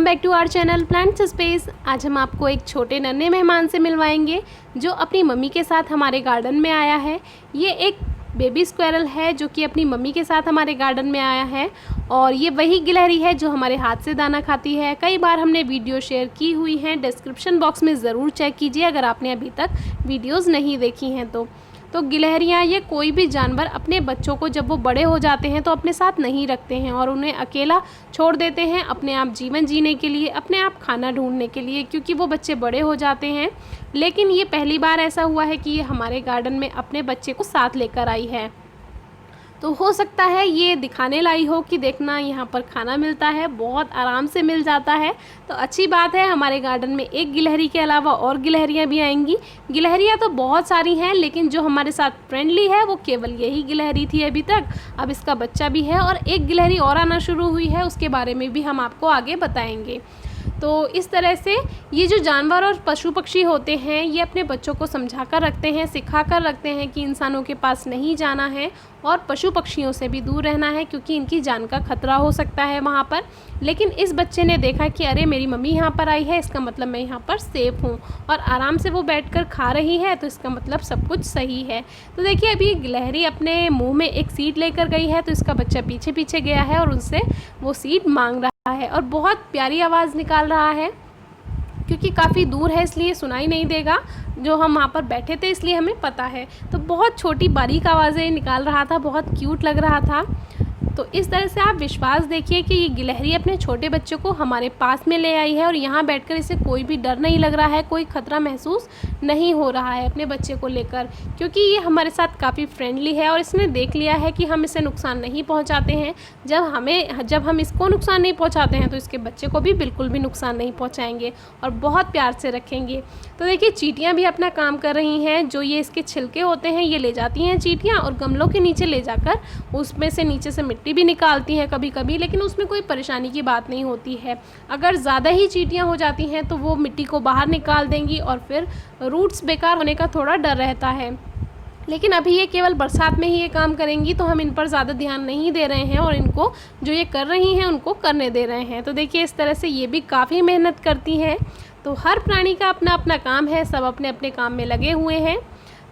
Back to our channel plants space. आज हम आपको एक छोटे नन्हे मेहमान से मिलवाएंगे जो अपनी मम्मी के साथ हमारे गार्डन में आया है। ये एक बेबी स्क्वेरल है जो कि अपनी मम्मी के साथ हमारे गार्डन में आया है और ये वही गिलहरी है जो हमारे हाथ से दाना खाती है। कई बार हमने वीडियो शेयर की हुई हैं, डिस्क्रिप्शन बॉक्स में ज़रूर चेक कीजिए अगर आपने अभी तक वीडियोज़ नहीं देखी हैं तो गिलहरियाँ या कोई भी जानवर अपने बच्चों को जब वो बड़े हो जाते हैं तो अपने साथ नहीं रखते हैं और उन्हें अकेला छोड़ देते हैं अपने आप जीवन जीने के लिए, अपने आप खाना ढूंढने के लिए, क्योंकि वो बच्चे बड़े हो जाते हैं। लेकिन ये पहली बार ऐसा हुआ है कि ये हमारे गार्डन में अपने बच्चे को साथ लेकर आई है। तो हो सकता है ये दिखाने लाई हो कि देखना यहाँ पर खाना मिलता है, बहुत आराम से मिल जाता है। तो अच्छी बात है, हमारे गार्डन में एक गिलहरी के अलावा और गिलहरियाँ भी आएंगी। गिलहरियाँ तो बहुत सारी हैं लेकिन जो हमारे साथ फ्रेंडली है वो केवल यही गिलहरी थी अभी तक। अब इसका बच्चा भी है और एक गिलहरी और आना शुरू हुई है, उसके बारे में भी हम आपको आगे बताएंगे। तो इस तरह से ये जो जानवर और पशु पक्षी होते हैं ये अपने बच्चों को समझा कर रखते हैं, सिखा कर रखते हैं कि इंसानों के पास नहीं जाना है और पशु पक्षियों से भी दूर रहना है क्योंकि इनकी जान का खतरा हो सकता है वहाँ पर। लेकिन इस बच्चे ने देखा कि अरे मेरी मम्मी यहाँ पर आई है, इसका मतलब मैं यहाँ पर सेफ़ हूँ और आराम से वो बैठकर खा रही है, तो इसका मतलब सब कुछ सही है। तो देखिए अभी गिलहरी अपने मुँह में एक सीड लेकर गई है तो इसका बच्चा पीछे पीछे गया है और उनसे वो सीड मांग रहा है और बहुत प्यारी आवाज़ निकाल रहा है। क्योंकि काफ़ी दूर है इसलिए सुनाई नहीं देगा, जो हम वहाँ पर बैठे थे इसलिए हमें पता है। तो बहुत छोटी बारीक आवाज़ें निकाल रहा था, बहुत क्यूट लग रहा था। तो इस तरह से आप विश्वास देखिए कि ये गिलहरी अपने छोटे बच्चों को हमारे पास में ले आई है और यहाँ बैठकर इसे कोई भी डर नहीं लग रहा है, कोई ख़तरा महसूस नहीं हो रहा है अपने बच्चे को लेकर, क्योंकि ये हमारे साथ काफ़ी फ्रेंडली है और इसने देख लिया है कि हम इसे नुकसान नहीं पहुँचाते हैं। जब हम इसको नुकसान नहीं पहुँचाते हैं तो इसके बच्चे को भी बिल्कुल भी नुकसान नहीं पहुँचाएंगे और बहुत प्यार से रखेंगे। तो देखिए चींटियाँ भी अपना काम कर रही हैं, जो ये इसके छिलके होते हैं ये ले जाती हैं चींटियाँ और गमलों के नीचे ले जाकर उसमें से नीचे से मिट्टी भी निकालती हैं कभी कभी, लेकिन उसमें कोई परेशानी की बात नहीं होती है। अगर ज़्यादा ही चींटियाँ हो जाती हैं तो वो मिट्टी को बाहर निकाल देंगी और फिर रूट्स बेकार होने का थोड़ा डर रहता है। लेकिन अभी ये केवल बरसात में ही ये काम करेंगी तो हम इन पर ज़्यादा ध्यान नहीं दे रहे हैं और इनको जो ये कर रही हैं उनको करने दे रहे हैं। तो देखिए इस तरह से ये भी काफ़ी मेहनत करती हैं। तो हर प्राणी का अपना अपना काम है, सब अपने अपने काम में लगे हुए हैं।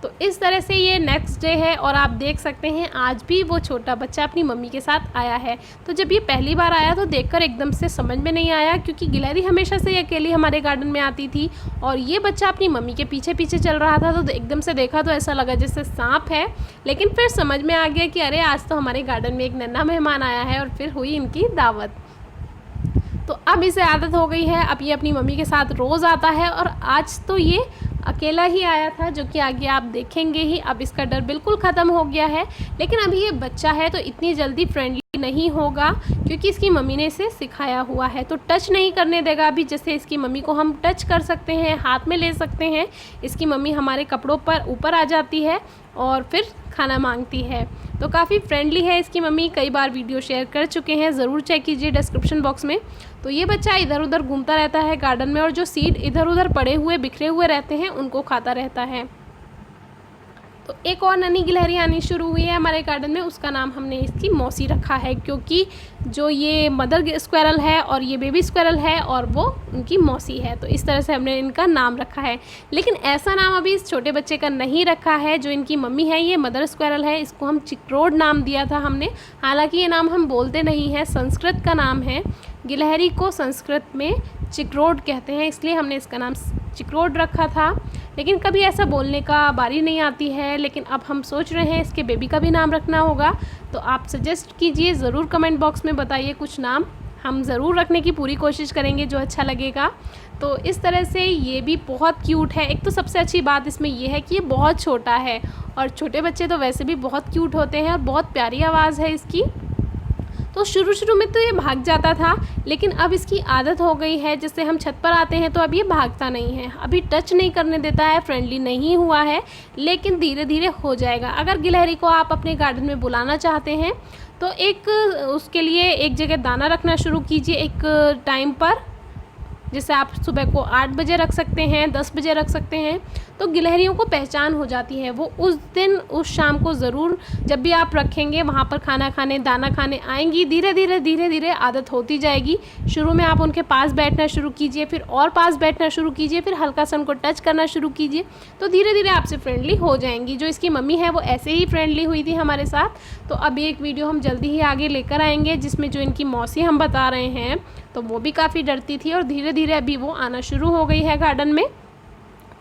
तो इस तरह से ये नेक्स्ट डे है और आप देख सकते हैं आज भी वो छोटा बच्चा अपनी मम्मी के साथ आया है। तो जब ये पहली बार आया तो देखकर एकदम से समझ में नहीं आया, क्योंकि गिलहरी हमेशा से अकेली हमारे गार्डन में आती थी और ये बच्चा अपनी मम्मी के पीछे पीछे चल रहा था। तो एकदम से देखा तो ऐसा लगा जैसे सांप है, लेकिन फिर समझ में आ गया कि अरे आज तो हमारे गार्डन में एक नन्हा मेहमान आया है और फिर हुई इनकी दावत। तो अब इसे आदत हो गई है, अब ये अपनी मम्मी के साथ रोज़ आता है और आज तो ये अकेला ही आया था, जो कि आगे आप देखेंगे ही। अब इसका डर बिल्कुल ख़त्म हो गया है, लेकिन अभी ये बच्चा है तो इतनी जल्दी फ्रेंडली नहीं होगा क्योंकि इसकी मम्मी ने इसे सिखाया हुआ है। तो टच नहीं करने देगा अभी, जैसे इसकी मम्मी को हम टच कर सकते हैं, हाथ में ले सकते हैं। इसकी मम्मी हमारे कपड़ों पर ऊपर आ जाती है और फिर खाना मांगती है। तो काफ़ी फ्रेंडली है इसकी मम्मी, कई बार वीडियो शेयर कर चुके हैं, ज़रूर चेक कीजिए डिस्क्रिप्शन बॉक्स में। तो ये बच्चा इधर उधर घूमता रहता है गार्डन में और जो सीड इधर उधर पड़े हुए बिखरे हुए रहते हैं उनको खाता रहता है। तो एक और नन्ही गिलहरी आनी शुरू हुई है हमारे गार्डन में, उसका नाम हमने इसकी मौसी रखा है, क्योंकि जो ये मदर स्क्वेरल है और ये बेबी स्क्वेरल है और वो उनकी मौसी है। तो इस तरह से हमने इनका नाम रखा है। लेकिन ऐसा नाम अभी इस छोटे बच्चे का नहीं रखा है। जो इनकी मम्मी है ये मदर स्क्वेरल है, इसको हम चिक्रोड नाम दिया था हमने। हालांकि ये नाम हम बोलते नहीं हैं, संस्कृत का नाम है। गिलहरी को संस्कृत में चिक्रोड कहते हैं, इसलिए हमने इसका नाम चिक्रोड रखा था। लेकिन कभी ऐसा बोलने का बारी नहीं आती है, लेकिन अब हम सोच रहे हैं इसके बेबी का भी नाम रखना होगा। तो आप सजेस्ट कीजिए, ज़रूर कमेंट बॉक्स में बताइए कुछ नाम, हम ज़रूर रखने की पूरी कोशिश करेंगे जो अच्छा लगेगा। तो इस तरह से ये भी बहुत क्यूट है। एक तो सबसे अच्छी बात इसमें ये है कि ये बहुत छोटा है और छोटे बच्चे तो वैसे भी बहुत क्यूट होते हैं और बहुत प्यारी आवाज़ है इसकी। तो शुरू में तो ये भाग जाता था, लेकिन अब इसकी आदत हो गई है। जैसे हम छत पर आते हैं तो अब ये भागता नहीं है, अभी टच नहीं करने देता है, फ्रेंडली नहीं हुआ है, लेकिन धीरे धीरे हो जाएगा। अगर गिलहरी को आप अपने गार्डन में बुलाना चाहते हैं तो उसके लिए एक जगह दाना रखना शुरू कीजिए एक टाइम पर। जैसे आप सुबह को 8 बजे रख सकते हैं, 10 बजे रख सकते हैं, तो गिलहरियों को पहचान हो जाती है। वो उस दिन उस शाम को ज़रूर जब भी आप रखेंगे वहाँ पर खाना खाने, दाना खाने आएंगी। धीरे धीरे आदत होती जाएगी। शुरू में आप उनके पास बैठना शुरू कीजिए, फिर और पास बैठना शुरू कीजिए, फिर हल्का सा उनको टच करना शुरू कीजिए, तो धीरे धीरे आपसे फ्रेंडली हो जाएंगी। जो इसकी मम्मी है वो ऐसे ही फ्रेंडली हुई थी हमारे साथ। तो अभी एक वीडियो हम जल्दी ही आगे लेकर आएंगे जिसमें जो इनकी मौसी हम बता रहे हैं, तो वो भी काफ़ी डरती थी और धीरे धीरे अभी वो आना शुरू हो गई है गार्डन में।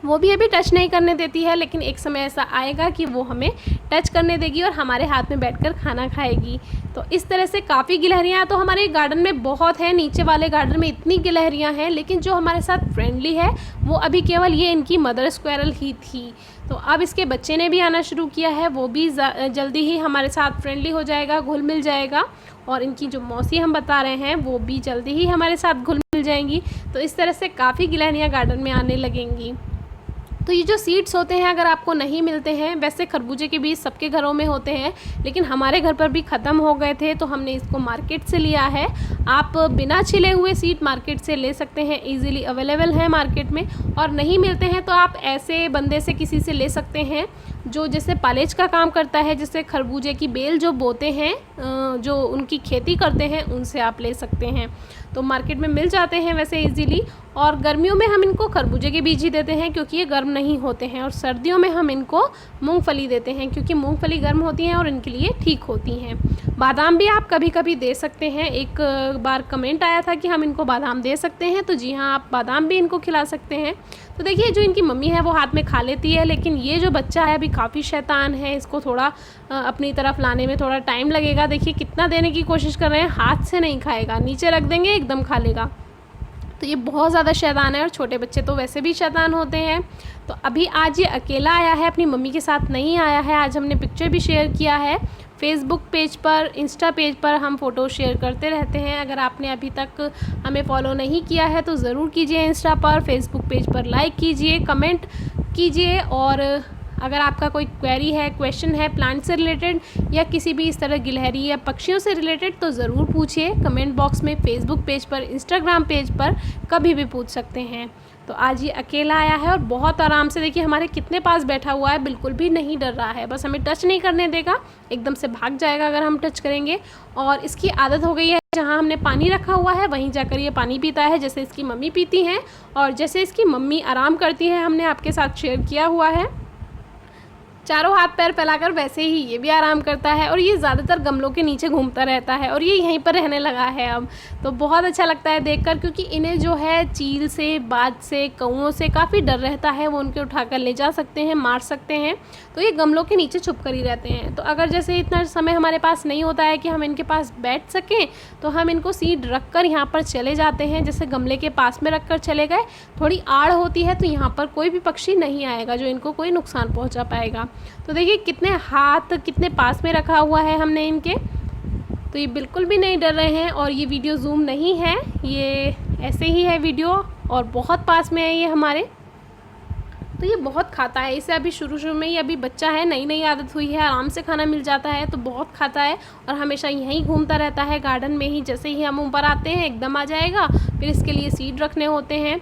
वो भी अभी टच नहीं करने देती है, लेकिन एक समय ऐसा आएगा कि वो हमें टच करने देगी और हमारे हाथ में बैठकर खाना खाएगी। तो इस तरह से काफ़ी गिलहरियाँ तो हमारे गार्डन में बहुत हैं। नीचे वाले गार्डन में इतनी गिलहरियाँ हैं, लेकिन जो हमारे साथ फ्रेंडली है वो अभी केवल ये इनकी मदर स्क्वेरल ही थी। तो अब इसके बच्चे ने भी आना शुरू किया है, वो भी जल्दी ही हमारे साथ फ्रेंडली हो जाएगा, घुल मिल जाएगा। और इनकी जो मौसी हम बता रहे हैं वो भी जल्दी ही हमारे साथ घुल मिल जाएंगी। तो इस तरह से काफ़ी गिलहरियाँ गार्डन में आने लगेंगी। तो ये जो सीड्स होते हैं अगर आपको नहीं मिलते हैं, वैसे खरबूजे के बीज सबके घरों में होते हैं, लेकिन हमारे घर पर भी ख़त्म हो गए थे तो हमने इसको मार्केट से लिया है। आप बिना छिले हुए सीड मार्केट से ले सकते हैं, इजीली अवेलेबल है मार्केट में। और नहीं मिलते हैं तो आप ऐसे बंदे से किसी से ले सकते हैं जो जैसे पालेज का काम करता है, जैसे खरबूजे की बेल जो बोते हैं, जो उनकी खेती करते हैं, उनसे आप ले सकते हैं। तो मार्केट में मिल जाते हैं वैसे इजीली। और गर्मियों में हम इनको खरबूजे के बीज ही देते हैं क्योंकि ये गर्म नहीं होते हैं, और सर्दियों में हम इनको मूंगफली देते हैं क्योंकि मूंगफली गर्म होती हैं और इनके लिए ठीक होती हैं। बादाम भी आप कभी कभी दे सकते हैं। एक बार कमेंट आया था कि हम इनको बादाम दे सकते हैं, तो जी हाँ, आप बादाम भी इनको खिला सकते हैं। तो देखिए जो इनकी मम्मी है वो हाथ में खा लेती है, लेकिन ये जो बच्चा है अभी काफ़ी शैतान है, इसको थोड़ा अपनी तरफ लाने में थोड़ा टाइम लगेगा। देखिए कितना देने की कोशिश कर रहे हैं, हाथ से नहीं खाएगा, नीचे रख देंगे एकदम खा लेगा। तो ये बहुत ज़्यादा शैतान है, और छोटे बच्चे तो वैसे भी शैतान होते हैं। तो अभी आज ये अकेला आया है, अपनी मम्मी के साथ नहीं आया है। आज हमने पिक्चर भी शेयर किया है फेसबुक पेज पर, इंस्टा पेज पर हम फ़ोटो शेयर करते रहते हैं। अगर आपने अभी तक हमें फॉलो नहीं किया है तो ज़रूर कीजिए इंस्टा पर, फेसबुक पेज पर लाइक कीजिए, कमेंट कीजिए। और अगर आपका कोई क्वेरी है, क्वेश्चन है प्लांट से रिलेटेड या किसी भी इस तरह गिलहरी या पक्षियों से रिलेटेड, तो ज़रूर पूछिए कमेंट बॉक्स में, फेसबुक पेज पर, इंस्टाग्राम पेज पर, कभी भी पूछ सकते हैं। तो आज ये अकेला आया है और बहुत आराम से देखिए हमारे कितने पास बैठा हुआ है, बिल्कुल भी नहीं डर रहा है। बस हमें टच नहीं करने देगा, एकदम से भाग जाएगा अगर हम टच करेंगे। और इसकी आदत हो गई है, जहाँ हमने पानी रखा हुआ है वहीं जाकर ये पानी पीता है, जैसे इसकी मम्मी पीती हैं और जैसे इसकी मम्मी आराम करती है, हमने आपके साथ शेयर किया हुआ है। चारों हाथ पैर फैलाकर वैसे ही ये भी आराम करता है, और ये ज़्यादातर गमलों के नीचे घूमता रहता है और ये यहीं पर रहने लगा है अब। तो बहुत अच्छा लगता है देखकर, क्योंकि इन्हें जो है चील से, बाज से, कौओं से काफ़ी डर रहता है। वो उनके उठाकर ले जा सकते हैं, मार सकते हैं, तो ये गमलों के नीचे छुप कर ही रहते हैं। तो अगर जैसे इतना समय हमारे पास नहीं होता है कि हम इनके पास बैठ सकें, तो हम इनको सीड रख कर यहाँ पर चले जाते हैं। जैसे गमले के पास में रख कर चले गए, थोड़ी आड़ होती है तो यहाँ पर कोई भी पक्षी नहीं आएगा जो इनको कोई नुकसान पहुँचा पाएगा। तो देखिए कितने हाथ कितने पास में रखा हुआ है हमने इनके, तो ये बिल्कुल भी नहीं डर रहे हैं। और ये वीडियो जूम नहीं है, ये ऐसे ही है वीडियो, और बहुत पास में है ये हमारे। तो ये बहुत खाता है, इसे अभी शुरू में ही, अभी बच्चा है, नई नई आदत हुई है, आराम से खाना मिल जाता है तो बहुत खाता है और हमेशा यहीं घूमता रहता है गार्डन में ही। जैसे ही हम ऊपर आते हैं एकदम आ जाएगा। फिर इसके लिए सीड रखने होते हैं।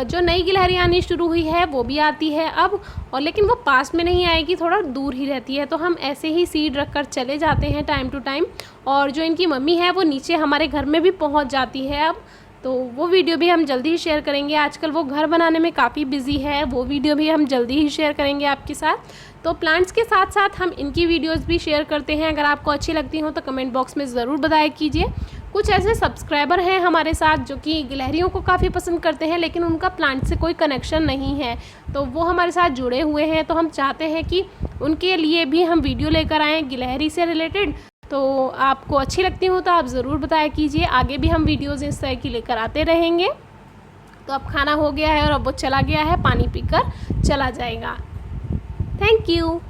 जो नई गिलहरी आनी शुरू हुई है वो भी आती है अब, और लेकिन वो पास में नहीं आएगी, थोड़ा दूर ही रहती है। तो हम ऐसे ही सीड रख कर चले जाते हैं टाइम टू टाइम। और जो इनकी मम्मी है वो नीचे हमारे घर में भी पहुँच जाती है अब, तो वो वीडियो भी हम जल्दी ही शेयर करेंगे। आजकल वो घर बनाने में काफ़ी बिजी है, वो वीडियो भी हम जल्दी ही शेयर करेंगे आपके साथ। तो प्लांट्स के साथ साथ हम इनकी वीडियोस भी शेयर करते हैं। अगर आपको अच्छी लगती हो तो कमेंट बॉक्स में ज़रूर बताया कीजिए। कुछ ऐसे सब्सक्राइबर हैं हमारे साथ जो कि गिलहरियों को काफ़ी पसंद करते हैं, लेकिन उनका प्लांट से कोई कनेक्शन नहीं है, तो वो हमारे साथ जुड़े हुए हैं। तो हम चाहते हैं कि उनके लिए भी हम वीडियो लेकर आएँ गिलहरी से रिलेटेड। तो आपको अच्छी लगती हो तो आप ज़रूर बताया कीजिए, आगे भी हम वीडियोज़ इस तरह की लेकर आते रहेंगे। तो अब खाना हो गया है और अब वो चला गया है, पानी पीकर चला जाएगा। Thank you.